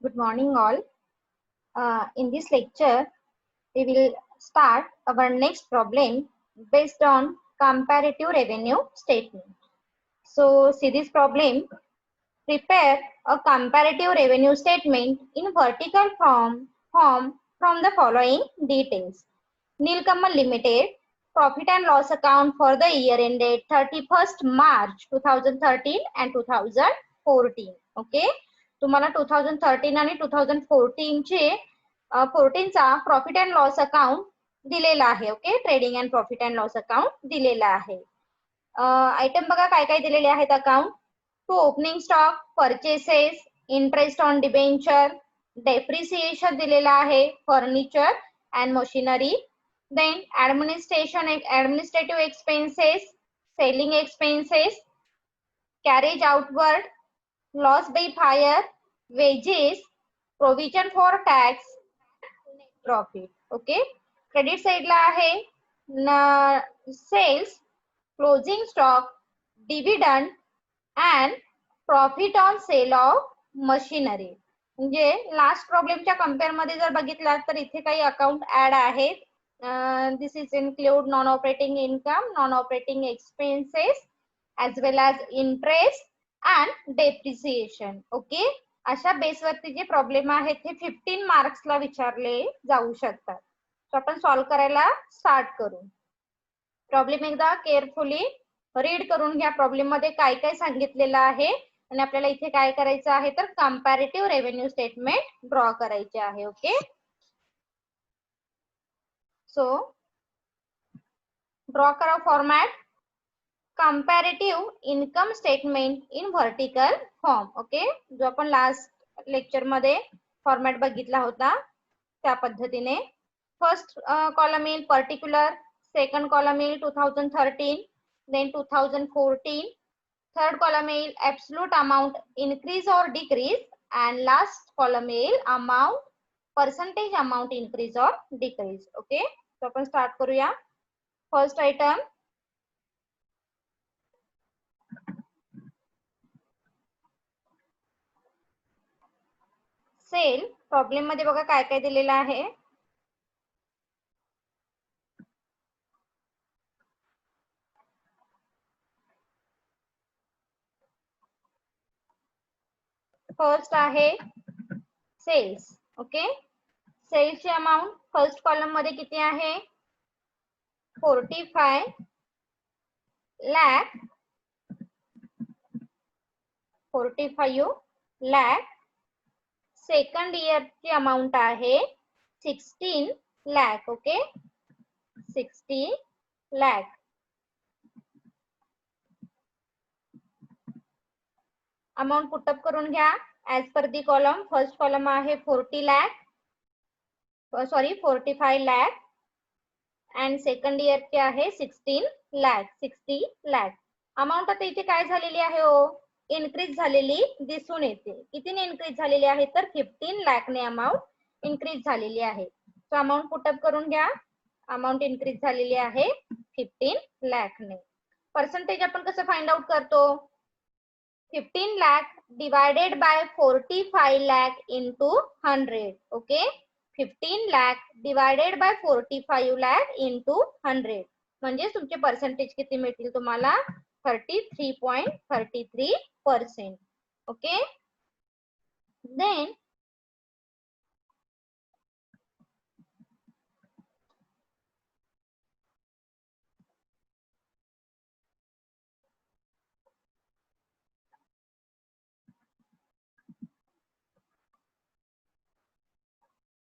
Good morning, all. In this lecture, we will start our next problem based on comparative revenue statement. So, see this problem. Prepare a comparative revenue statement in vertical form from the following details. Nilkamal Limited profit and loss account for the year ended 31st March 2013 and 2014. Okay. तुम्हाला 2013 आणि 2014 चे 14 चा profit and loss account दिलेला आहे. Okay, trading and profit and loss account दिलेला आहे. Item बघा काय काय दिलेले आहेत account. To opening stock, purchases, interest on debenture, depreciation दिलेला आहे, furniture and machinery, then administrative expenses, selling expenses, carriage outward, loss by fire, wages, provision for tax, net profit. Okay, credit साइडला आहे sales, closing stock, dividend and profit on sale of machinery. म्हणजे last प्रॉब्लेमच्या compare मध्ये जर बघितला तर इथे काही अकाउंट ऍड आहेत. This is include non operating income, non operating expenses as well as interest and depreciation. Okay, अशा बेसवरती जे प्रॉब्लेम आहेत ते 15 मार्क्सला विचारले जाऊ शकतात. तर आपण सॉल्व्ह करायला स्टार्ट करू. प्रॉब्लेम एकदा केअरफुली रीड करून घ्या. प्रॉब्लेम मध्ये काय काय सांगितलेलं आहे आणि आपल्याला इथे काय करायचं आहे तर कंपॅरेटिव्ह रेव्हेन्यू स्टेटमेंट ड्रॉ करायचे आहे. ओके, सो ड्रॉ करा format comparative income statement in vertical form. Okay, जो आपण लास्ट लेक्चर मध्ये फॉर्मॅट बघितला होता त्या पद्धतीने. फर्स्ट कॉलम येईल पर्टिक्युलर, सेकंड कॉलम येईल 2013, देन 2014, थर्ड कॉलम येईल ऍब्सोल्यूट अमाउंट इनक्रीज और डिक्रीज अँड लास्ट कॉलम येईल अमाउंट पर्सेंटेज अमाउंट इनक्रीज और डिक्रीज. ओके, तो आपण स्टार्ट करूया. First item sale. प्रॉब्लेम मध्ये बघा काय काय दिलेलं आहे. फर्स्ट आहे सेल्स. ओके, सेल्सची अमाउंट फर्स्ट कॉलम मध्ये किती आहे 45 लाख. 45 लाख. सेकंड इयरची अमाउंट आहे 16 lakh. Okay, 60 lakh. Amount put up करून घ्या as per the column. First column आहे 40 lakh, sorry 45 lakh and second इयरचे आहे 16 लाख. 60 लाख. अमाउंट आता इथे काय झालेली आहे हो, इनक्रीज झालेली दिसून येते. कितीने इनक्रीज झालेली आहे तर 15 लाखने अमाउंट इनक्रीज झालेली आहे. सो अमाउंट पुटअप करून घ्या. अमाउंट इनक्रीज झालेली आहे 15 लाखने. पर्सेंटेज आपण कसं फाइंड आउट करतो, 15 lakh divided by 45 lakh into 100. Okay, 15 lakh divided by 45 lakh into 100. म्हणजे तुमचे पर्सेंटेज किती मिळतील तुम्हाला 33.33%. ओके, देन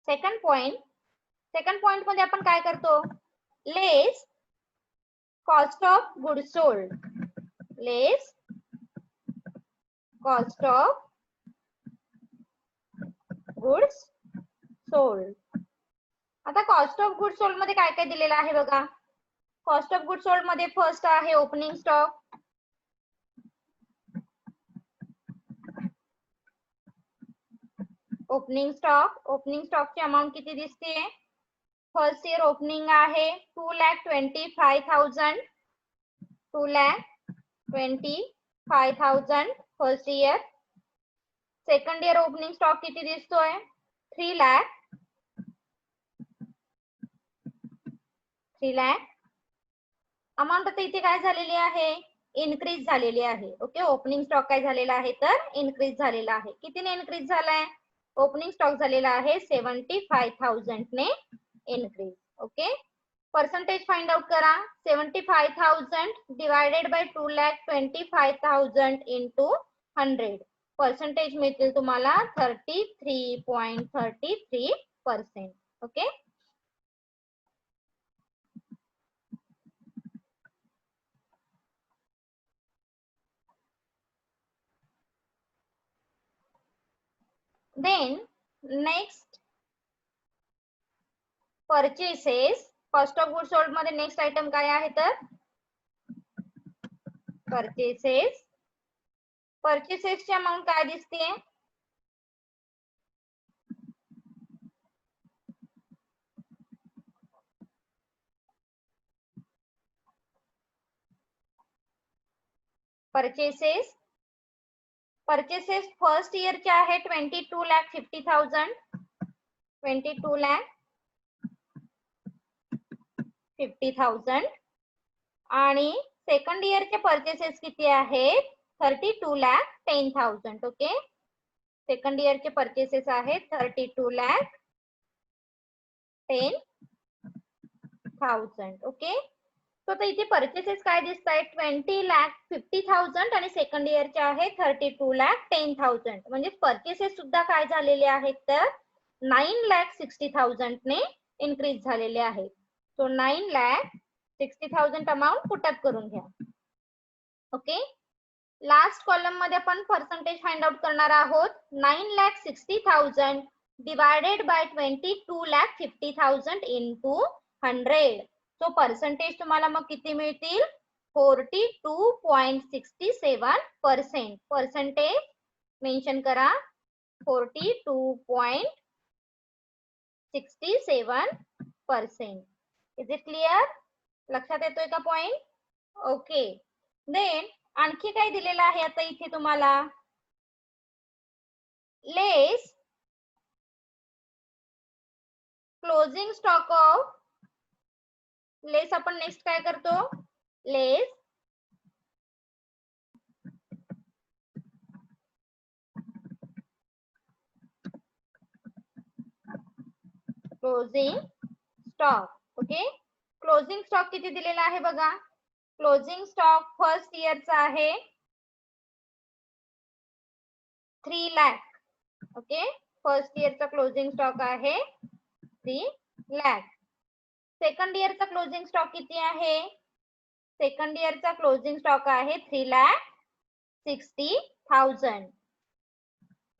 सेकंड पॉइंट मध्ये आपण काय करतो, less cost of good sold. Less cost of goods sold. आता कॉस्ट ऑफ गुड सोल्ड मध्ये काय काय दिलेलं आहे बघा. कॉस्ट ऑफ गुड सोल्ड मध्ये फर्स्ट आहे ओपनिंग स्टॉक. ओपनिंग स्टॉकची अमाउंट किती दिसते, फर्स्ट इयर ओपनिंग आहे 2,25,000. 2,25,000 first year. Second year opening stock किती दिसतोय 3 लाख 3 लाख अमाऊंट आता इथे काय झालेली आहे इनक्रीज झालेली आहे ओके ओपनिंग स्टॉक काय झालेला आहे तर इनक्रीज झालेला आहे कितीने इनक्रीज झालाय ओपनिंग स्टॉक झालेला आहे 75,000 ने increase okay percentage find out करा 75,000 डिवायडेड बाय 2,25,000 इंटू 100 पर्सेंटेज मिळतील तुम्हाला 33.33% okay then next purchases cost of goods sold मध्ये नेक्स्ट आयटम काय आहे तर परचेसेस परचेसेसची अमाउंट काय दिसते परचेसेस परचेसेस फर्स्ट इयर चे आहे 22,50,000 22,50,000 आणि सेकंड इयर चे परचेसेस किती आहेत 32,10,000 ओके सेकंड इयर चे परचेसेस आहेत 32,10,000 ओके तो आता इथे परचेसेस काय दिसत आहेत 20,50,000 आणि सेकंड इयरचे आहे 32,10,000 म्हणजे परचेसेस सुद्धा काय झालेले आहेत तर 9,60,000 ने इनक्रीज झालेले आहेत सो 9,60,000 अमाउंट पुटअप करून घ्या ओके लास्ट कॉलम मध्ये आपण पर्सेंटेज फाइंड आउट करणार आहोत 9,60,000 डिवायडेड बाय 22,50,000 इंटू 100 तो पर्सेंटेज तुम्हाला मग किती मिळतील 42.67% पर्सेंटेज मेन्शन करा 42.67% इज इट क्लिअर लक्षात येतोय का पॉइंट ओके देन आणखी काय दिलेलं आहे आता इथे तुम्हाला less closing stock of less आपण नेक्स्ट काय करतो less closing stock okay closing stock किती दिलेला आहे बघा क्लोजिंग स्टॉक फर्स्ट इयरचा आहे 3 लाख ओके फर्स्ट इयरचा क्लोजिंग स्टॉक आहे 3 लाख सेकंड इयरचा क्लोजिंग स्टॉक किती आहे सेकंड इयरचा क्लोजिंग स्टॉक आहे 3,60,000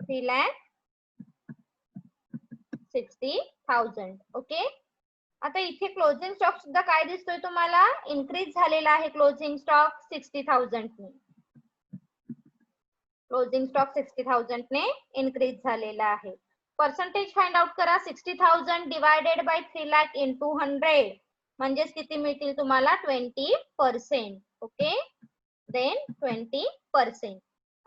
3,60,000 ओके आता इथे क्लोजिंग स्टॉक सुद्धा काय दिसतोय तुम्हाला इनक्रीज झालेला आहे क्लोजिंग स्टॉक 60,000 ने क्लोजिंग स्टॉक 60,000 ने इनक्रीज झालेला आहे पर्सेंटेज फाइंड आउट करा 60,000 डिवायडेड बाय 3 लाख इंटू 100 म्हणजेच किती मिळतील तुम्हाला 20% ओके देन 20%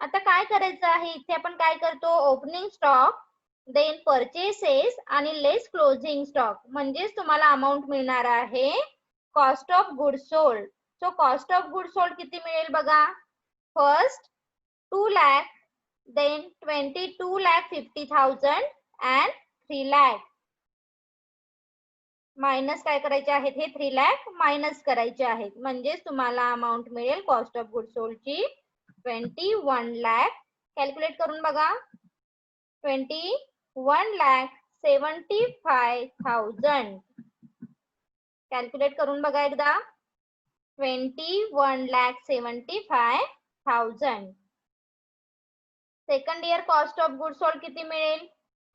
आता काय करायचं आहे इथे आपण काय करतो ओपनिंग स्टॉक देन परचेसेस आणि लेस क्लोजिंग स्टॉक म्हणजेच तुम्हाला अमाउंट मिळणार आहे cost of good sold so cost of good sold किती मिळेल बघा first 2 lakh then 22,50,000 and 3 lakh minus काय करायचे आहेत हे 3 लाख मायनस करायचे आहेत म्हणजेच तुम्हाला अमाउंट मिळेल कॉस्ट ऑफ गुड सोल्ड ची 21 लाख कॅल्क्युलेट करून बघा 21,75,000 कॅल्क्युलेट करून बघा एकदा 21,75,000 second year cost of good sold किती मिळेल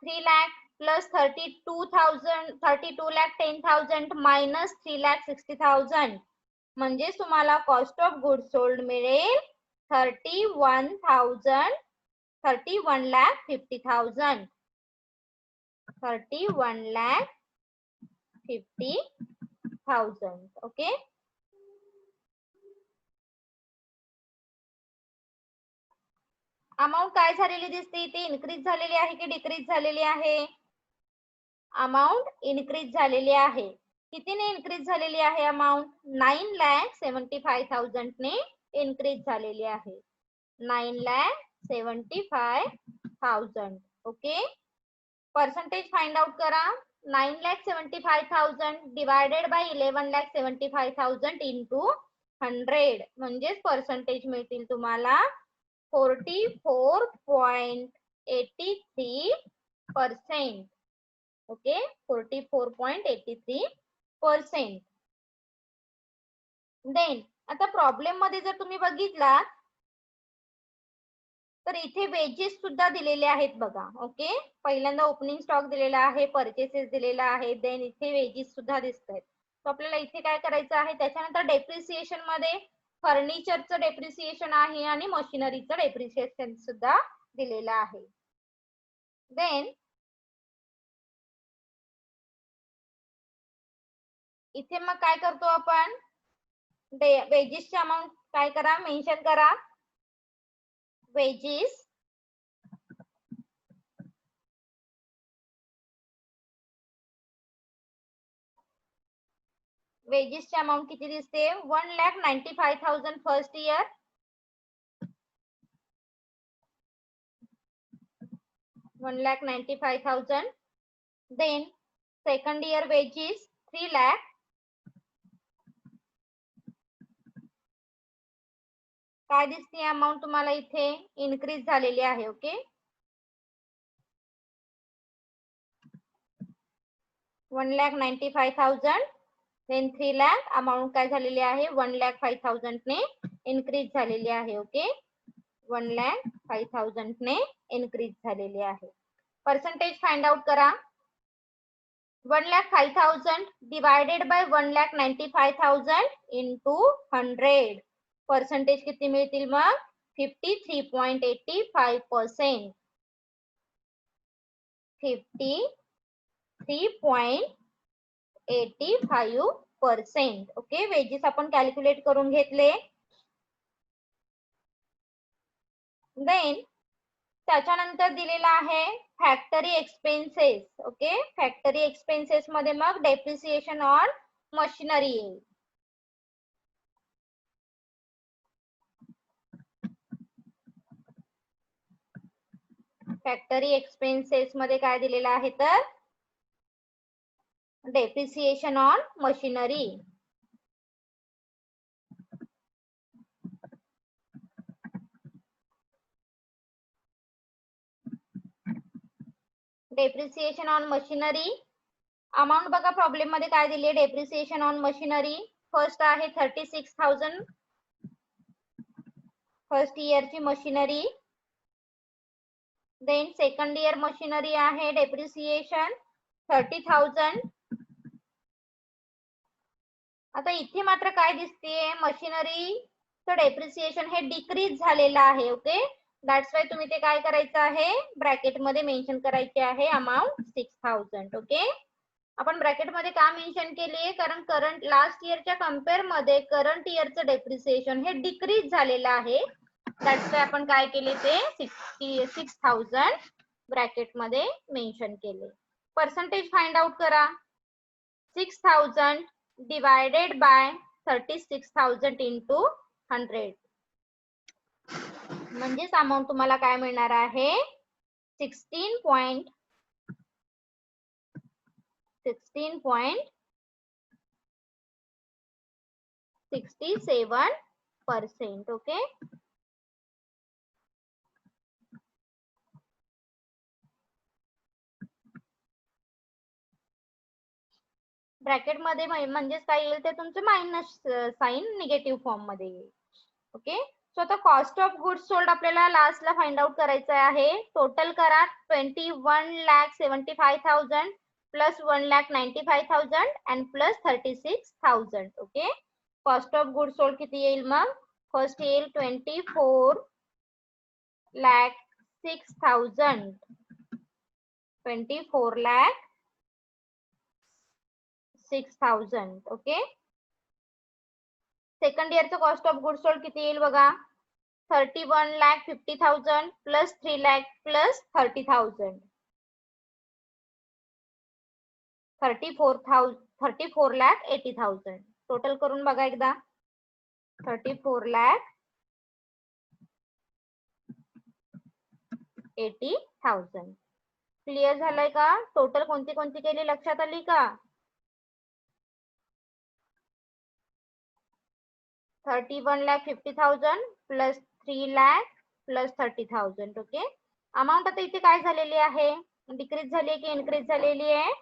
3 लाख प्लस 32,10,000 मायनस 3,60,000 म्हणजे तुम्हाला कॉस्ट ऑफ गुड सोल्ड मिळेल 31,50,000 31,50,000 ओके अमाऊंट काय झालेली दिसते इथे, इन्क्रीज झालेली आहे की डिक्रीज झालेली आहे? अमाऊंट इन्क्रीज झालेली आहे. कितीने इन्क्रीज झालेली आहे अमाऊंट? 9,75,000 ने इन्क्रीज झालेली आहे. 9,75,000. ओके, पर्सेंटेज फाइंड आउट करा. 9,75,000 डिवायडेड बाय 11,75,000 इंटू 100 म्हणजेच पर्सेंटेज मिळतील तुम्हाला 44.83%. ओके, 44.83%. देन आता प्रॉब्लेम मध्ये जर तुम्ही बघितला तर इथे वेजेस सुद्धा दिलेले आहेत बघा. ओके, पहिल्यांदा ओपनिंग स्टॉक दिलेला आहे, परचेसेस दिलेला आहे, देन इथे वेजेस सुद्धा दिसत आहेत. तर आपल्याला इथे काय करायचं आहे, त्याच्यानंतर डेप्रिसिएशन मध्ये फर्निचरचं डेप्रिसिएशन आहे आणि मशिनरीचं डेप्रिसिएशन सुद्धा दिलेलं आहे. देन इथे मग काय करतो आपण, वेजेसची अमाऊंट काय करा, मेन्शन करा. वेजेस वेजेसची अमाऊंट किती दिसते, 1,95,000 first year, 1,95,000. Then second year wages 3 lakh, काय दिसते अमाऊंट तुम्हाला इथे, इन्क्रीज झालेली आहे. ओके, 1,95,000. देन 3 लाख, अमाऊंट काय झालेली आहे, 1,05,000 ने इन्क्रीज झालेली आहे. ओके, 1,05,000 ने इन्क्रीज झालेली आहे. पर्सेंटेज फाइंड आउट करा. 1,05,000 डिवायडेड बाय 1,95,000 इंटू 100 पर्सेंटेज किती मिळतील मग, 53.85%. 53.85%. ओके, वेजेस आपण कॅल्क्युलेट करून घेतले. देन त्याच्यानंतर दिलेला आहे factory expenses. Okay, factory expenses मध्ये मग डेप्रिसिएशन ऑन मशिनरी येईल. फॅक्टरी एक्सपेन्सेस मध्ये काय दिलेलं आहे तर depreciation on machinery. Depreciation on machinery amount बघा प्रॉब्लेम मध्ये काय दिली आहे, डेप्रिसिएशन ऑन मशिनरी फर्स्ट आहे 36,000 फर्स्ट इयरची machinery. Then second year machinery आहे डेप्रिसिएशन 30,000. आता इथे मात्र काय दिसतेय, मशिनरीचं डेप्रिसिएशन हे डिक्रीज झालेलं आहे. ओके, दॅट्स वाय तुम्ही ते काय करायचं आहे, ब्रॅकेट मध्ये मेन्शन करायचे आहे अमाऊंट 6,000. ओके, आपण ब्रॅकेट मध्ये का मेन्शन केली, कारण करंट लास्ट इयरच्या कम्पेअर मध्ये करंट इयरचं डेप्रिसिएशन हे डिक्रीज झालेलं आहे. दॅट्स वाय आपण काय केले ते 6,000 ब्रॅकेट मध्ये मेन्शन केले. पर्सेंटेज फाइंड आउट करा. 6,000 डिवायडेड बाय 36,000 इंटू 100 म्हणजेच अमाऊंट तुम्हाला काय मिळणार आहे, 16.67%. ओके, ब्रॅकेट मध्ये म्हणजेच काय येईल ते तुमचं मायनस साइन निगेटिव्ह फॉर्म मध्ये येईल. ओके, सो आता कॉस्ट ऑफ गुड्स सोल्ड आपल्याला लास्टला फाइंड आउट करायचं आहे. टोटल करा 21,75,000 plus 1,95,000 and plus 36,000. Okay, cost of goods sold किती येईल मग, फर्स्ट येईल 24,06,000 24,06,000. ओके, सेकंड इयरचं कॉस्ट ऑफ गुड्स सोल्ड किती येईल बघा, 31,50,000 plus 3 lakh plus 30,000. 34,80,000. टोटल करून बघा एकदा. 34,80,000. क्लिअर झालंय का? टोटल कोणती कोणती केली लक्षात आली का? 31,50,000 plus 3 lakh plus 30,000. Okay. Amount आता इथे काय झालेली आहे? डिक्रीज झाली आहे की इन्क्रीज झालेली आहे?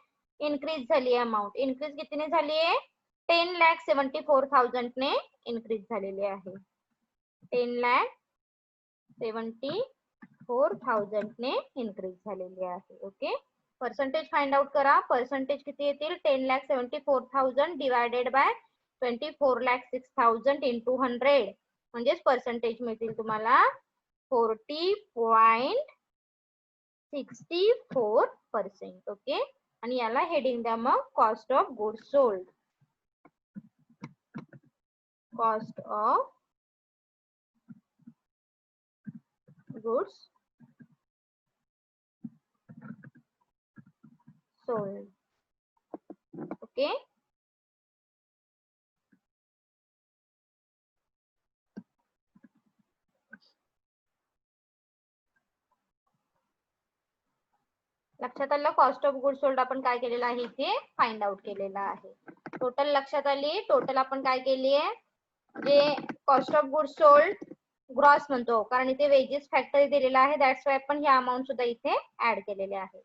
इन्क्रीज झाली आहे अमाऊंट. इन्क्रीज कितीने झाली आहे? 10,74,000 ने इन्क्रीज झालेली आहे. 10,74,000 ने इन्क्रीज झालेली आहे. ओके. पर्सेंटेज फाइंड आउट करा. पर्सेंटेज किती येतील? 10,74,000 डिवायडेड बाय 24,06,000 इंटू 100 म्हणजेच पर्सेंटेज मिळतील तुम्हाला 40.64%. ओके. आणि याला हेडिंग द्या मग cost of goods sold. Cost of goods sold. Okay. लक्षात आलं? कॉस्ट ऑफ गुड्स सोल्ड आपण काय केलेलं आहे इथे फाइंड आउट केलेलं आहे. टोटल लक्षात आली? टोटल आपण काय केली आहे? जे cost of goods sold gross म्हणतो कारण इथे वेजेस फॅक्टर दिलेला आहे. दॅट्स वाय आपण ह्या अमाऊंट सुद्धा इथे ऍड केलेले आहे.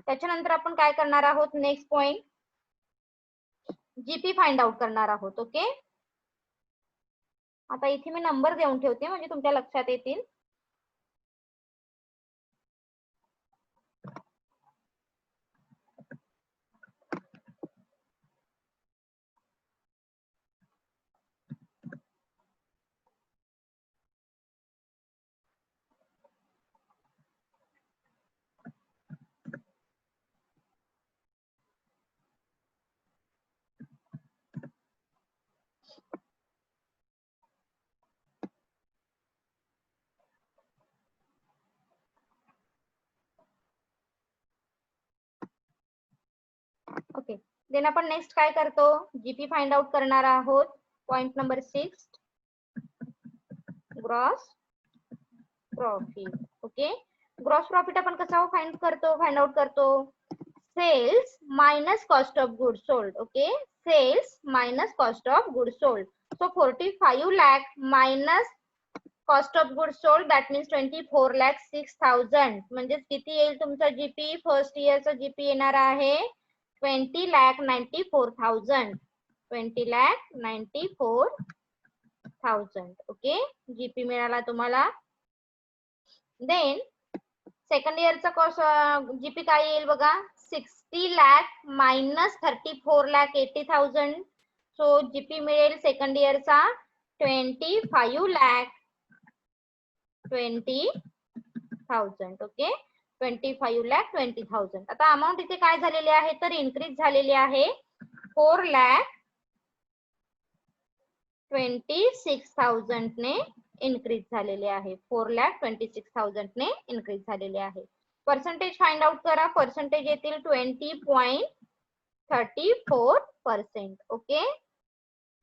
त्याच्यानंतर आपण काय करणार आहोत? Next point GP find out करणार आहोत. ओके. आता इथे मी नंबर देऊन ठेवते म्हणजे तुमच्या लक्षात येतील. ओके. देन आपण नेक्स्ट काय करतो? जीपी फाइंड आउट करणार आहोत. Point number 6 gross profit. Okay. Gross profit आपण कसं फाइंड आउट करतो? Sales minus cost of goods sold. Okay. Sales minus cost of goods sold. So 45 lakh minus cost of goods sold that means 24,06,000 म्हणजे किती येईल तुमचा GP? First इयरचा GP येणार आहे 20,94,000. 20,94,000. Okay. GP मिळाला तुम्हाला. देन सेकंड इयरचा कॉस्ट जीपी काय येईल बघा? 60 लाख मायनस 34,80,000. सो जीपी मिळेल सेकंड इयरचा 25,20,000. ओके. 25,20,000. आता अमाऊंट इथे काय झालेली आहे? तर इन्क्रीज झालेली आहे 4,26,000 ने इन्क्रीज झालेले आहे. 4,26,000 ने इन्क्रीज झालेले आहे. पर्सेंटेज फाइंड आउट करा. पर्सेंटेज येतील 20.34%. ओके.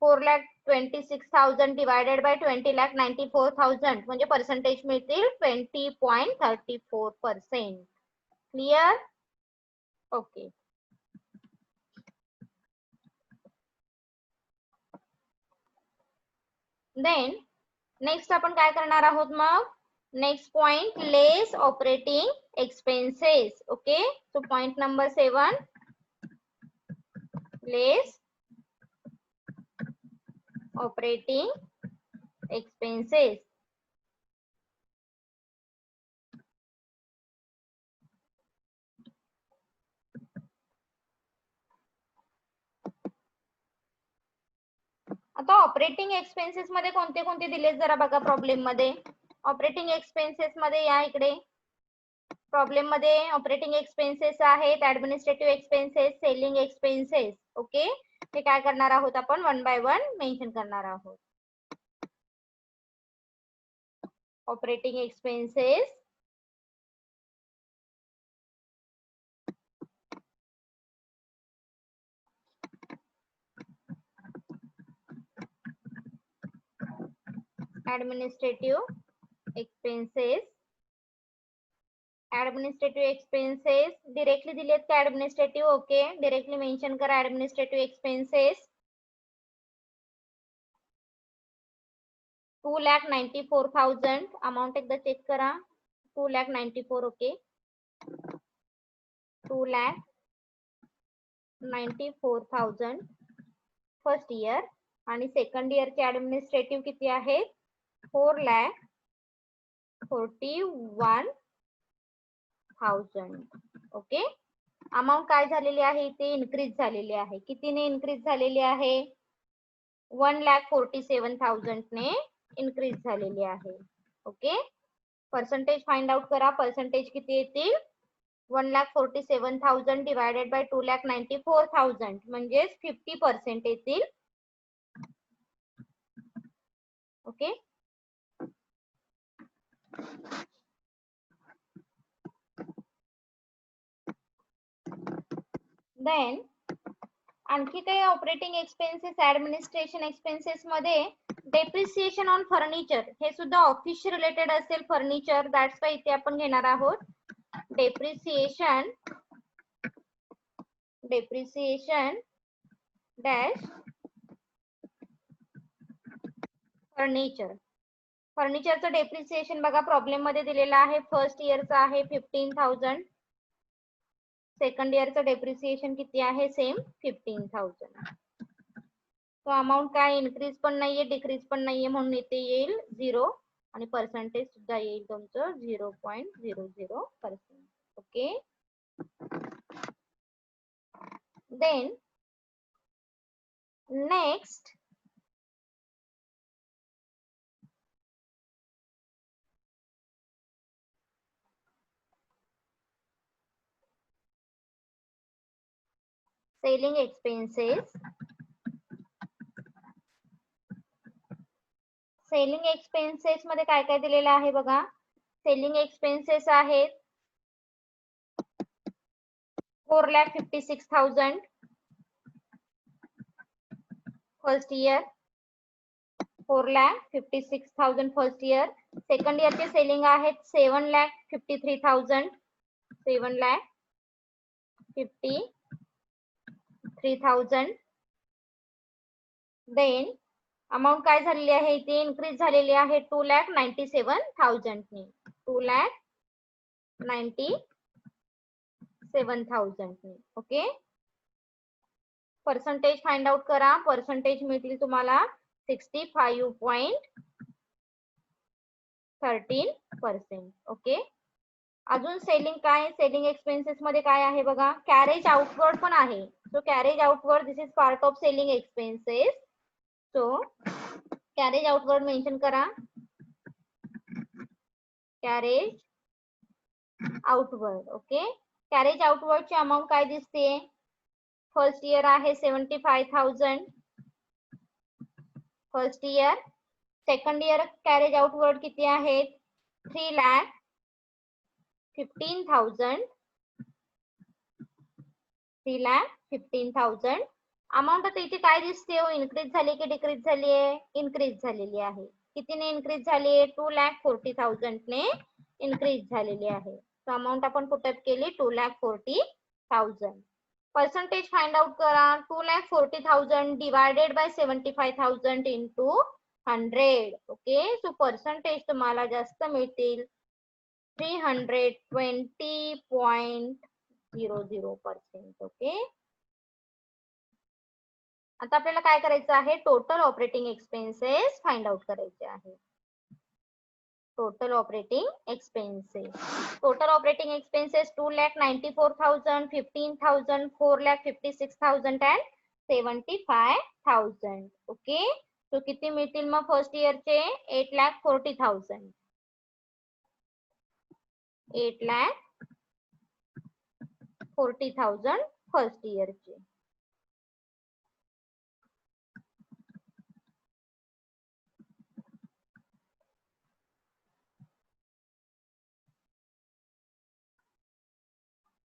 4,26,000 डिवायडेड बाय 20,94,000 म्हणजे पर्सेंटेज मिळतील 20.34%. क्लिअर? ओके. देन नेक्स्ट आपण काय करणार आहोत मग? Next point less operating expenses. Okay. So point number 7 less operating expenses. आता ऑपरेटिंग एक्सपेन्सेस मध्ये कोणते कोणते दिले जरा बघा प्रॉब्लेम मध्ये. ऑपरेटिंग एक्सपेन्सेस मध्ये या इकडे. प्रॉब्लेम मध्ये ऑपरेटिंग एक्सपेन्सेस आहेत, administrative expenses, selling expenses. Okay. हे काय करणार आहोत आपण वन बाय वन मेन्शन करणार आहोत. operating expenses, administrative expenses. Administrative expenses directly दिलेत का ऍडमिनिस्ट्रेटिव्ह? ओके, डिरेक्टली मेन्शन करा ऍडमिनिस्ट्रेटिव्ह एक्सपेन्सेस. 2,94,000 अमाउंट एकदा चेक करा. 2,94,000. Okay, 2,94,000 first year. आणि सेकंड इयरचे ऍडमिनिस्ट्रेटिव्ह किती आहेत? 4,41,000. ओके, अमाऊंट काय झालेली आहे? इथे इन्क्रीज झालेली आहे. कितीने इन्क्रीज झालेली आहे? 1,47,000 ने इन्क्रीज झालेली आहे. ओके, पर्सेंटेज फाइंड आउट करा. पर्सेंटेज किती येतील? 1,47,000 डिवायडेड बाय 2,94,000 म्हणजे 50% येतील. ओके, देन आणखी काही ऑपरेटिंग एक्सपेन्सेस ऍडमिनिस्ट्रेशन एक्सपेन्सेस मध्ये डेप्रिसिएशन ऑन फर्निचर, हे सुद्धा ऑफिस रिलेटेड असेल फर्निचर, दॅट्स वाय इथे आपण घेणार आहोत डेप्रिसिएशन डॅश फर्निचर. फर्निचरचं डेप्रिसिएशन बघा प्रॉब्लेम मध्ये दिलेलं आहे. फर्स्ट इयरचं आहे 15,000. सेकंड इयरचं डेप्रिसिएशन किती आहे? सेम 15,000. तो अमाउंट काय इन्क्रीज पण नाहीये डिक्रीज पण नाहीये म्हणून इथे येईल 0 आणि पर्सेंटेज सुद्धा येईल तुमचं 0.00%. Okay, then next selling expenses. Selling expenses मध्ये काय काय दिलेलं आहे बघा. सेलिंग एक्सपेन्सेस आहेत 4,56,000 first year. 4,56,000 first year. Second इयरचे सेलिंग आहेत 7,53,000. 7,53,000. देन अमाउंट काय झालेली आहे? इथे इन्क्रीज झालेली आहे 2,97,000 ने. 2,97,000 ने. ओके, पर्सेंटेज फाइंड आउट करा. पर्सेंटेज मिळतील तुम्हाला 65.13%. ओके, अजून सेलिंग काय? सेलिंग एक्सपेन्सेस मध्ये काय आहे बघा. कॅरेज आउटवर्ड पण आहे. So carriage outward this is part of selling expenses. So carriage outward mention करा. Carriage outward. Okay, carriage outward ची अमाउंट काय दिसते? फर्स्ट इयर आहे 75,000 first year. Second year carriage outward किती आहेत? 3,15,000. 3,15,000. अमाऊंट आता इथे काय दिसते हो? इन्क्रीज झाली की डिक्रीज झाली आहे? इन्क्रीज झालेली आहे. कितीने इन्क्रीज झाली आहे? 2,40,000 ने इन्क्रीज झालेली आहे. सो अमाऊंट आपण पुटअप केली 2,40,000. पर्सेंटेज फाइंड आउट करा. 2,40,000 divided by 75,000 into 100. Okay, so percentage तुम्हाला जास्त मिळतील 320.00%. ओके, आता आपल्याला काय करायचं आहे? Total operating expenses find out करायचे आहे. Total operating expenses. Total operating expenses 2,94,000, 15,000, 4,56,000 and 75,000. Okay, तो किती मिळतील मग फर्स्ट इयरचे? 8,40,000. 8,40,000 फर्स्ट इयरचे.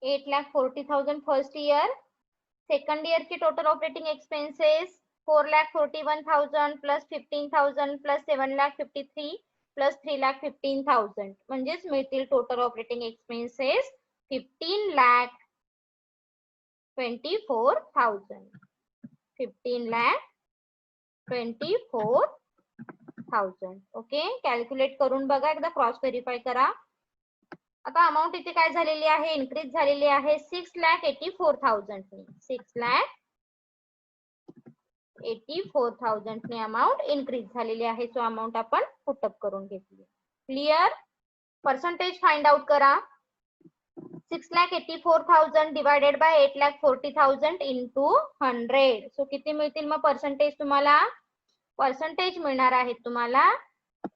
8,40,000 फर्स्ट ईयर. सेकंड ईयर की total operating expenses 4,41,000 plus 15,000 plus 7,53 plus 3,15,000 म्हणजेच मिळतील total operating expenses 15,24,000. 15,24,000. Okay, calculate करून बघा, एकदा क्रॉस व्हेरीफाय करा. आता अमाऊंट इथे काय झालेली आहे, इन्क्रीज झालेली आहे 6,84,000 ने. 6,84,000 ने अमाऊंट इन्क्रीज झालेली आहे. सो अमाऊंट आपण पुटअप करून घेतली. क्लिअर. पर्सेंटेज फाइंड आउट करा. 6,84,000 डिवायडेड बाय 8,40,000 इंटू 100. सो किती मिळतील मग पर्सेंटेज तुम्हाला? पर्सेंटेज मिळणार आहे तुम्हाला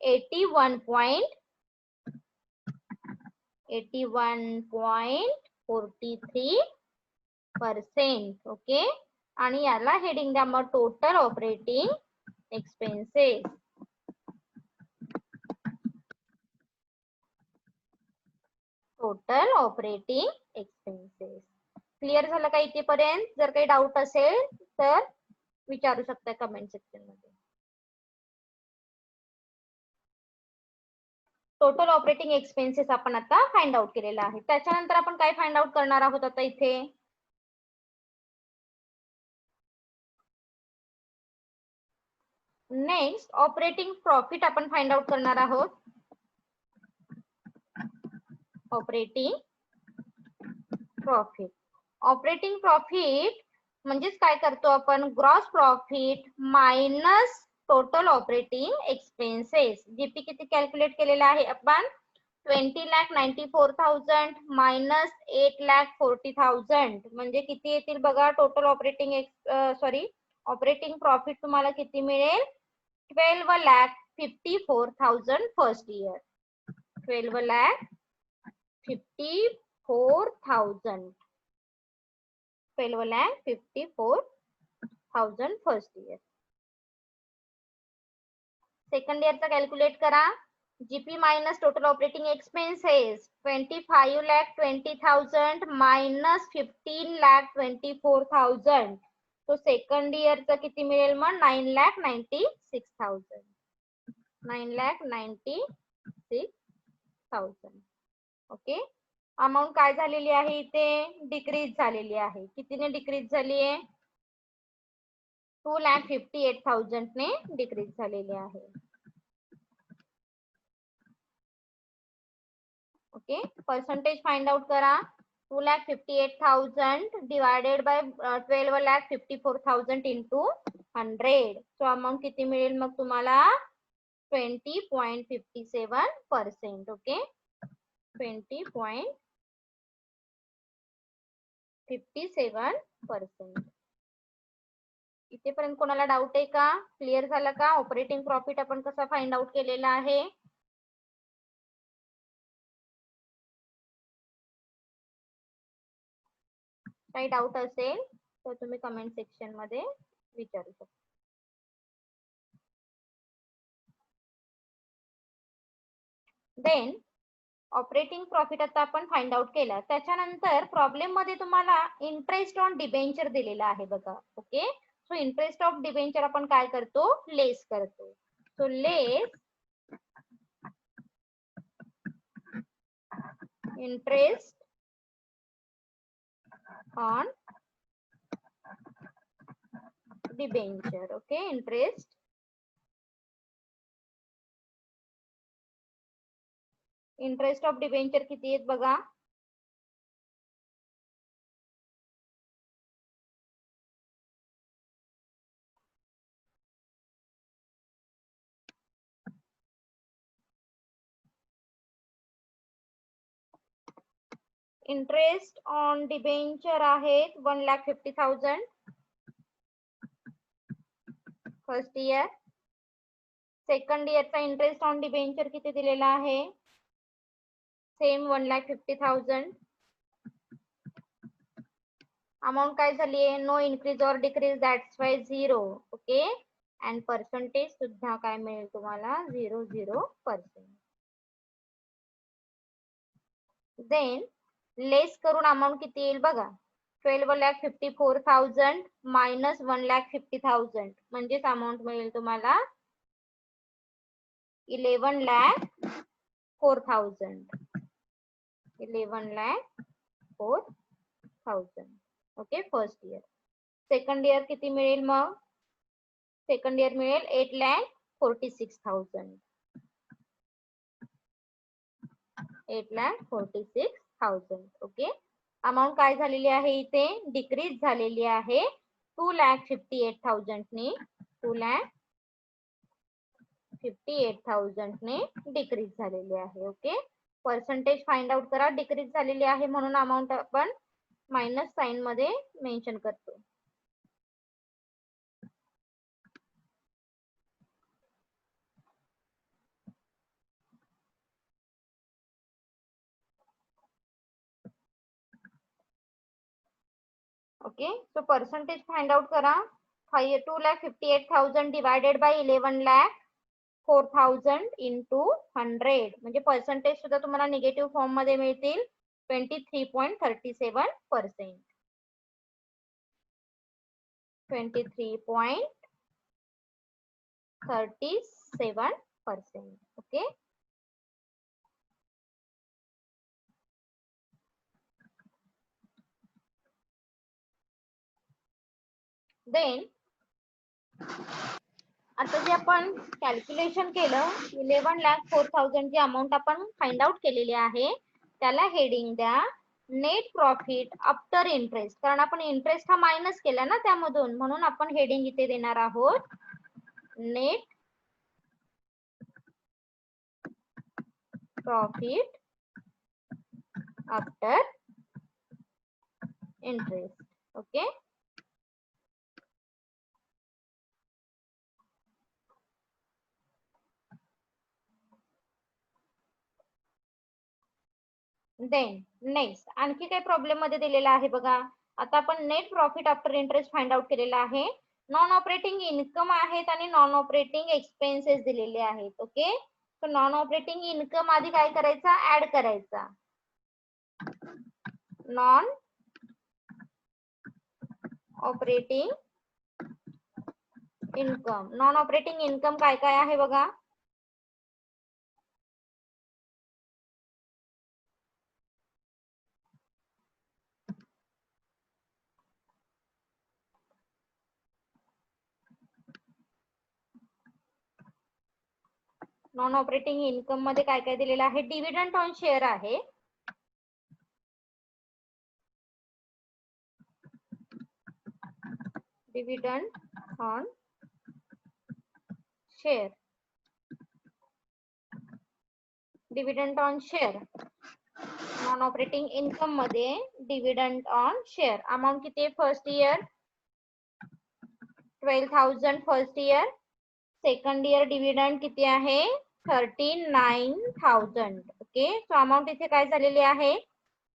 81.43%. ओके, आणि याला हेडिंग द्या मग total operating expenses. Total operating expenses. Clear झालं का इथेपर्यंत? जर काही डाऊट असेल तर विचारू शकता कमेंट सेक्शन मध्ये. टोटल ऑपरेटिंग एक्सपेन्सेस आपण आता फाइंड आउट केलेला आहे. त्याच्यानंतर आपण काय फाइंड आउट करणार आहोत आता इथे? नेक्स्ट ऑपरेटिंग प्रॉफिट आपण फाइंड आउट करणार आहोत. Operating profit. ऑपरेटिंग प्रॉफिट म्हणजेच काय करतो आपण? Gross profit minus total operating expenses. GP किती कॅल्क्युलेट केलेला आहे आपण? 20,94,000 मायनस 8,40,000 म्हणजे किती येतील बघा? टोटल ऑपरेटिंग ऑपरेटिंग प्रॉफिट तुम्हाला किती मिळेल? 12,54,000 first year. 12,54,000. 12,54,000 first year. Second इयरचा कॅल्क्युलेट करा. GP minus total operating expenses 25,20,000 minus 15,24,000. तो सेकंड इयरचा किती मिळेल मग? 9,96,000. 9,96,000. ओके, अमाऊंट काय झालेली आहे इथे? डिक्रीज झालेली आहे. कितीने डिक्रीज झाली आहे? 2,58,000 ने डिक्रीज झालेली आहे. ओके, पर्सेंटेज फाइंड आउट करा. 2,58,000 divided by 12,54,000 into 100. So amount किती मिळेल मग तुम्हाला? 20.57%. ओके, 20.57%. इथेपर्यंत कोणाला डाऊट आहे का? क्लिअर झालं का? ऑपरेटिंग प्रॉफिट आपण कसा फाइंड आउट केलेला आहे? काही डाऊट असेल तर तुम्ही कमेंट सेक्शन मध्ये विचारू शकता. देन ऑपरेटिंग प्रॉफिट आता आपण फाइंड आउट केला. त्याच्यानंतर प्रॉब्लेम मध्ये तुम्हाला इंटरेस्ट ऑन डिबेंचर दिलेला आहे बघा. Okay, so interest of debenture आपण काय करतो? लेस करतो. So less interest on debenture. Okay, interest of debenture किती आहेत बघा? इंटरेस्ट ऑन डिबेंचर आहेत 1,50,000 फर्स्ट इयर. सेकंड इयरचा इंटरेस्ट ऑन डिबेंचर किती दिलेला आहे? सेम 1,50,000. अमाऊंट काय झाली आहे? No increase or decrease, that's why 0. Okay, and percentage सुद्धा काय मिळेल तुम्हाला? 0.0%. देन लेस करून अमाऊंट किती येईल बघा. 12,54,000 मायनस 1,50,000 म्हणजेच अमाऊंट मिळेल तुम्हाला 11,04,000. 11,04,000. Okay, first year. Second year किती मिळेल मग? सेकंड इयर मिळेल 8,46,000. 8,46,000. ओके, अमाऊंट काय झालेली आहे इथे? डिक्रीज झालेली आहे 2,58,000 ने. 2,58,000 ने डिक्रीज झालेली आहे. ओके, पर्सेंटेज फाइंड आउट करा. डिक्रीज झालेली आहे म्हणून अमाऊंट आपण मायनस साइन मध्ये मेन्शन करतो. Okay, so percentage find out करा. 2,58,000 डिवायडेड बाय 11,04,000 इंटू 100 म्हणजे पर्सेंटेज सुद्धा तुम्हाला निगेटिव्ह फॉर्म मध्ये मिळतील 23.37%. 23.37%. ओके, देन आता जे आपण कॅल्क्युलेशन केलं 11,04,000 ची अमाऊंट आपण फाइंड आउट केलेली आहे त्याला हेडिंग द्या नेट प्रॉफिट आफ्टर इंटरेस्ट. कारण आपण इंटरेस्ट हा मायनस केला ना त्यामधून, म्हणून आपण हेडिंग इथे देणार आहोत net profit after interest. Okay, then next आणखी काही प्रॉब्लेम मध्ये दिलेला आहे बघा. आता आपण net profit after interest find out केलेला आहे. नॉन ऑपरेटिंग इन्कम आहेत आणि नॉन ऑपरेटिंग एक्सपेन्सेस दिलेले आहेत. ओके, तर नॉन ऑपरेटिंग इन्कम आधी काय करायचा? ऍड करायचा. Non operating income. Non operating income काय काय आहे बघा. नॉन ऑपरेटिंग इन्कम मध्ये काय काय दिलेलं आहे? डिव्हिडंड ऑन शेअर आहे. Dividend on share. Dividend on share non operating income मध्ये डिव्हिडंड ऑन शेअर अमाऊंट किती आहे? First year 12,000 first year. Second year dividend किती आहे? 39,000. ओके, सो अमाऊंट इथे काय झालेली आहे?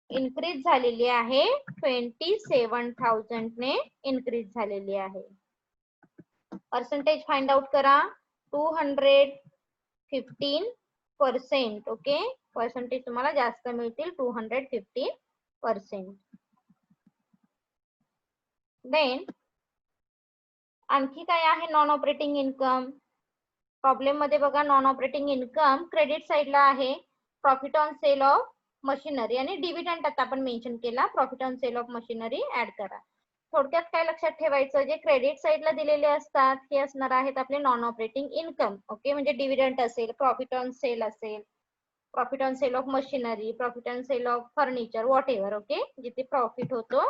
इन्क्रीज झालेली आहे 27,000 ने इन्क्रीज झालेली आहे. पर्सेंटेज फाइंड आउट करा. 215%. ओके, पर्सेंटेज तुम्हाला जास्त मिळतील 215%. देन आणखी काय आहे नॉन ऑपरेटिंग इन्कम? प्रॉब्लेम मध्ये बघा नॉन ऑपरेटिंग इन्कम क्रेडिट साइडला आहे. Profit on sale of machinery आणि डिव्हिडंड आता आपण मेन्शन केला. Profit on sale of machinery add करा. थोडक्यात काय लक्षात ठेवायचं, जे क्रेडिट साइडला दिलेले असतात हे असणार आहेत आपले नॉन ऑपरेटिंग इन्कम. ओके, म्हणजे डिव्हिडंड असेल, प्रॉफिट ऑन सेल असेल, profit on sale of machinery, profit on sale of furniture, whatever. Okay, जिथे प्रॉफिट होतो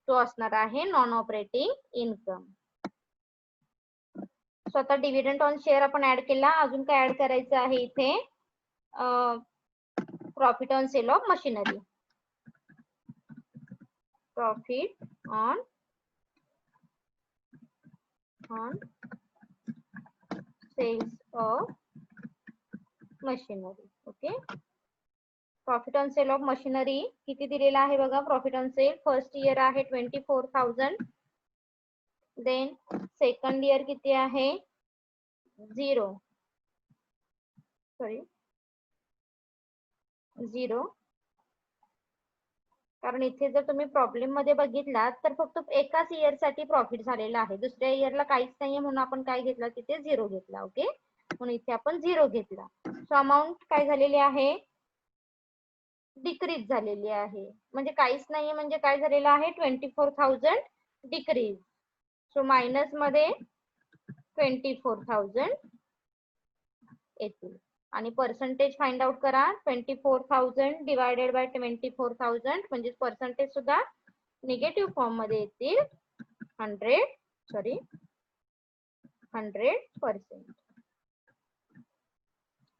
तो असणार आहे नॉन ऑपरेटिंग इन्कम. स्वतः डिव्हिडंड ऑन शेअर आपण ऍड केला. अजून काय ऍड करायचं आहे इथे? Profit on sale of machinery. Profit on sales of machinery. Okay, profit on sale of machinery किती दिलेला आहे बघा. Profit on sale first year आहे 24,000. देन सेकंड इयर किती आहे? 0. कारण इथे जर तुम्ही प्रॉब्लेम मध्ये बघितलात तर फक्त एकाच इयर साठी प्रॉफिट झालेला आहे, दुसऱ्या इयरला काहीच नाहीये म्हणून आपण काय घेतला तिथे 0 घेतला. ओके, म्हणून इथे आपण 0 घेतला. सो अमाऊंट काय झालेली आहे, डिक्रीज झालेली आहे. म्हणजे काहीच नाहीये म्हणजे काय झालेलं आहे, 24,000 डिक्रीज. सो मायनस मध्ये 24,000 येतील आणि पर्सेंटेज फाइंड आउट करा. 24,000 डिवायडेड बाय 24,000 म्हणजे पर्सेंटेज सुद्धा निगेटिव्ह फॉर्म मध्ये येतील. 100%.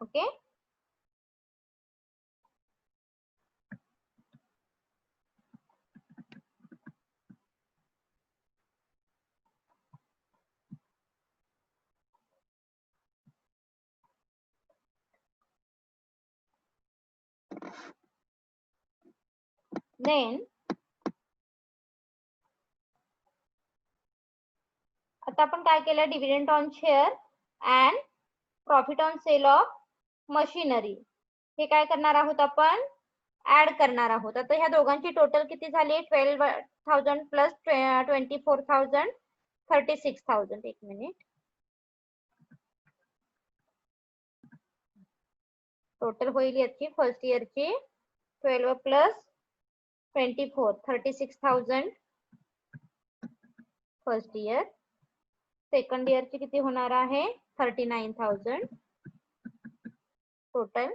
ओके, देन आता आपण काय केलं, dividend on share and profit on sale of machinery हे काय करणार आहोत, आपण ऍड करणार आहोत. आता ह्या दोघांची टोटल किती झाली, 12,000 प्लस 24,000 36,000. एक मिनिट, टोटल होईल याची फर्स्ट इयरची 12 प्लस 24 36,000 फर्स्ट इयर. सेकंड इयरची किती होणार आहे, 39,000 टोटल.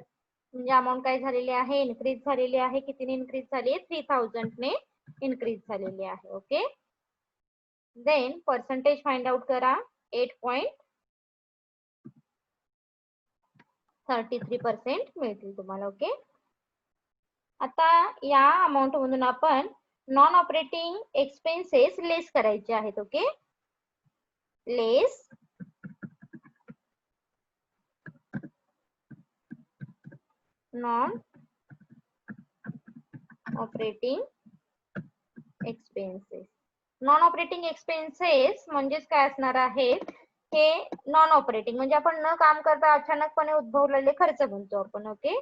म्हणजे अमाऊंट काय झालेली आहे, इन्क्रीज झालेली आहे. कितीने इन्क्रीज झाली आहे, 3,000 ने इन्क्रीज झालेली आहे. Okay, then percentage find out करा. 8.33% मिळतील तुम्हाला. ओके, आता या अमाऊंट मधून आपण नॉन ऑपरेटिंग एक्सपेन्सेस लेस करायचे आहेत. Okay, less non operating expenses. Non operating expenses म्हणजेच काय असणार आहे, हे नॉन ऑपरेटिंग म्हणजे आपण न काम करता अचानकपणे उद्भवलेले खर्च म्हणतो आपण. ओके,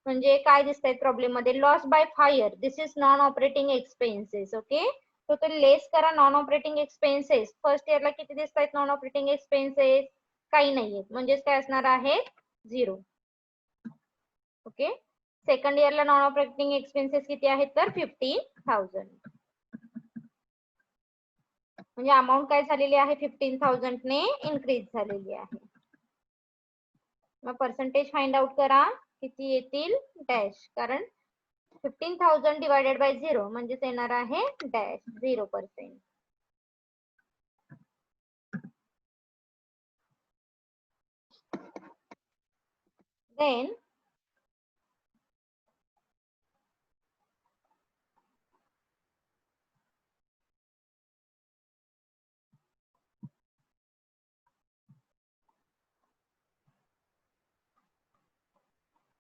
म्हणजे काय दिसतंय प्रॉब्लेम मध्ये, loss by fire, this is non operating expenses. Okay, तो ते लेस करा नॉन ऑपरेटिंग एक्सपेन्सेस. फर्स्ट इयरला किती दिसत आहेत नॉन ऑपरेटिंग एक्सपेन्सेस, काही नाहीयेत म्हणजेच काय असणार आहे, 0. ओके, सेकंड इयरला नॉन ऑपरेटिंग एक्सपेन्सेस किती आहेत तर 15,000. म्हणजे अमाऊंट काय झालेली आहे, 15,000 ने इन्क्रीज झालेली आहे. मग पर्सेंटेज फाइंड आउट करा, किती येतील, डॅश, कारण 15,000 डिवायडेड बाय 0 म्हणजेच येणार आहे डॅश 0%. देन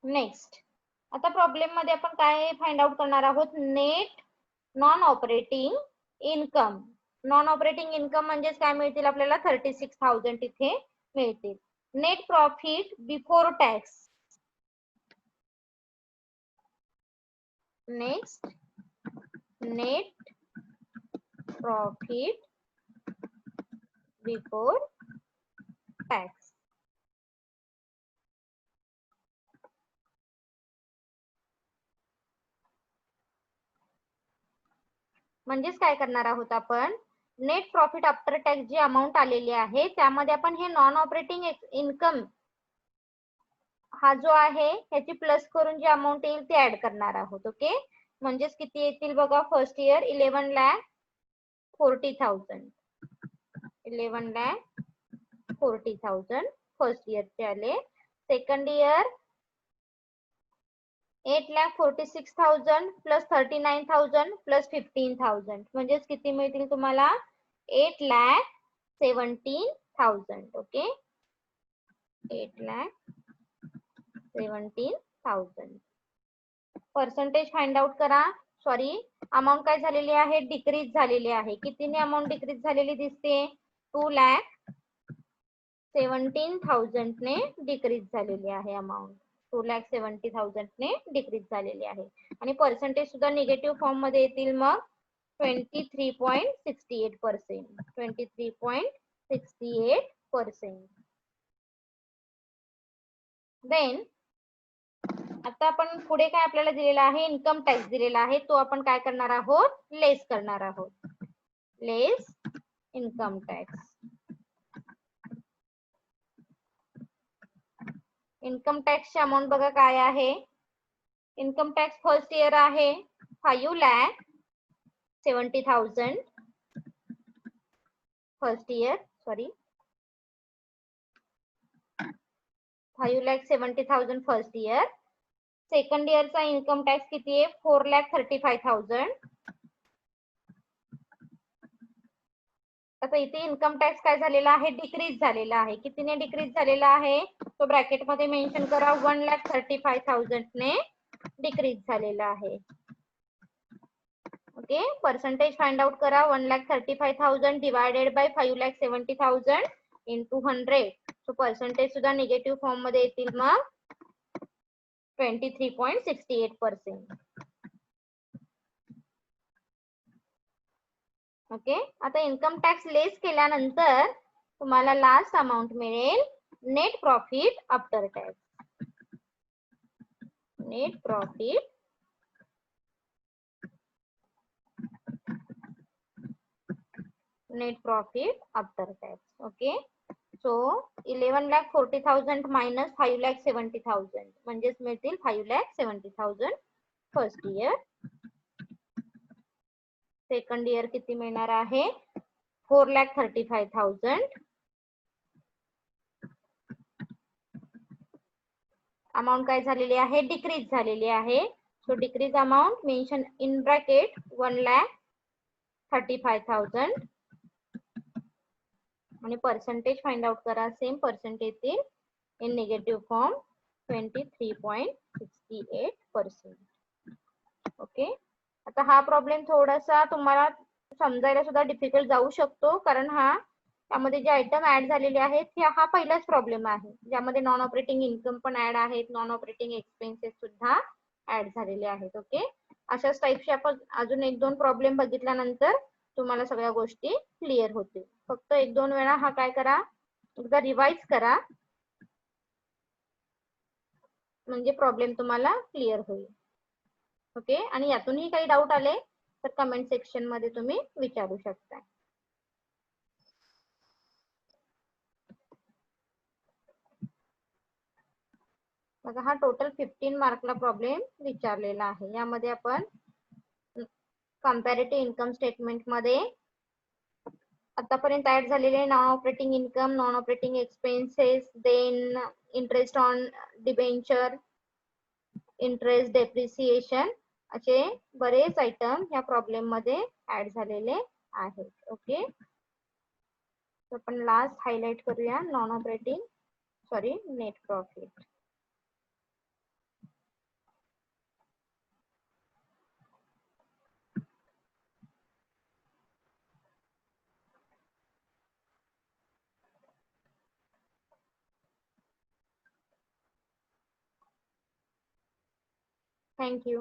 नेक्स्ट, आता प्रॉब्लेम मध्ये आपण काय फाइंड आउट करणार आहोत, net non operating income. Non operating income म्हणजेच काय मिळतील आपल्याला, 36,000 इथे मिळतील. Net profit before tax. Next, net profit before tax. म्हणजेच काय करणार आहोत आपण, नेट प्रॉफिट आफ्टर टॅक्स जी अमाऊंट आलेली आहे त्यामध्ये आपण हे नॉन ऑपरेटिंग इन्कम हा जो आहे ह्याची प्लस करून जी अमाऊंट येईल ती ऍड करणार आहोत. ओके, म्हणजेच किती येतील बघा, फर्स्ट इयर 11,40,000 11,40,000 फर्स्ट इयरचे आले. सेकंड इयर 8,46,000 प्लस 39,000 प्लस 15,000 म्हणजेच किती मिळतील तुम्हाला, 8,17,000. ओके, 8,17,000. पर्सेंटेज फाइंड आउट करा. सॉरी, अमाऊंट काय झालेली आहे, डिक्रीज झालेली आहे. कितीने अमाऊंट डिक्रीज झालेली दिसते, 2,17,000 ने डिक्रीज झालेली आहे अमाऊंट. 2,70,000 ने डिक्रीज झालेली आहे. आणि पर्सेंटेज सुद्धा निगेटिव्ह फॉर्म मध्ये येतील मग 23.68%. 23.68%. देन आता आपण पुढे काय आपल्याला दिलेला आहे, इन्कम टॅक्स दिलेला आहे, तो आपण काय करणार आहोत, लेस करणार आहोत. Less income tax. इन्कम टॅक्सची अमाऊंट बघा काय आहे. इन्कम टॅक्स फर्स्ट इयर आहे 5,70,000 first year, sorry 5,70,000 first year. Second इयरचा इन्कम टॅक्स किती आहे, 4,35,000. आता इथे इन्कम टॅक्स काय झालेला आहे, डिक्रीज झालेला आहे. कितीने डिक्रीज झालेला आहे, तो ब्रॅकेट मध्ये मेन्शन करा. 1,35,000 ने डिक्रीज झालेला आहे. ओके, पर्सेंटेज फाइंड आउट करा. 1,35,000 divided by 5,70,000 into 100. So percentage सुद्धा निगेटिव्ह फॉर्म मध्ये येतील मग 23.68%. ओके, आता इन्कम टॅक्स लेस केल्यानंतर तुम्हाला लास्ट अमाउंट मिळेल net profit after tax. Net profit after tax. Okay, so 11,40,000 minus 5,70,000 म्हणजेच मिळतील 5,70,000 फर्स्ट इयर. सेकंड इयर किती मिळणार आहे, 4,35,000. अमाउंट काय झालेली आहे, डिक्रीज झालेली आहे. So decrease amount mention in bracket 1,35,000 आणि पर्सेंटेज फाइंड आउट करा. सेम पर्सेंटेज येतील इन निगेटिव्ह फॉर्म 23.68%. ओके, आता हा प्रॉब्लेम थोडासा तुम्हाला समजायला सुद्धा डिफिकल्ट जाऊ शकतो, कारण त्यामध्ये जे आयटम ऍड झालेले आहेत हा पहिलाच प्रॉब्लेम आहे, ज्यामध्ये नॉन ऑपरेटिंग इन्कम पण ऍड आहेत, नॉन ऑपरेटिंग एक्सपेन्सेस सुद्धा ऍड झालेले आहेत. ओके, अशाच टाईपचे आपण अजून 1-2 प्रॉब्लेम बघितल्यानंतर तुम्हाला सगळ्या गोष्टी क्लिअर होतील. फक्त 1-2 वेळा हा काय करा, एकदा रिवाइज करा, म्हणजे प्रॉब्लेम तुम्हाला क्लिअर होईल. ओके, आणि यातूनही काही डाऊट आले तर कमेंट सेक्शन मध्ये तुम्ही विचारू शकता. बघा, हा टोटल 15 मार्कला प्रॉब्लेम विचारलेला आहे. यामध्ये आपण कंपॅरेटिव्ह इन्कम स्टेटमेंट मध्ये आतापर्यंत ऍड झालेले non operating income, non operating expenses, then interest on debenture, interest, depreciation, असे बरेच आयटम या प्रॉब्लेम मध्ये ऍड झालेले आहेत. ओके, आपण लास्ट हायलाइट करूया non operating, sorry net profit. Thank you.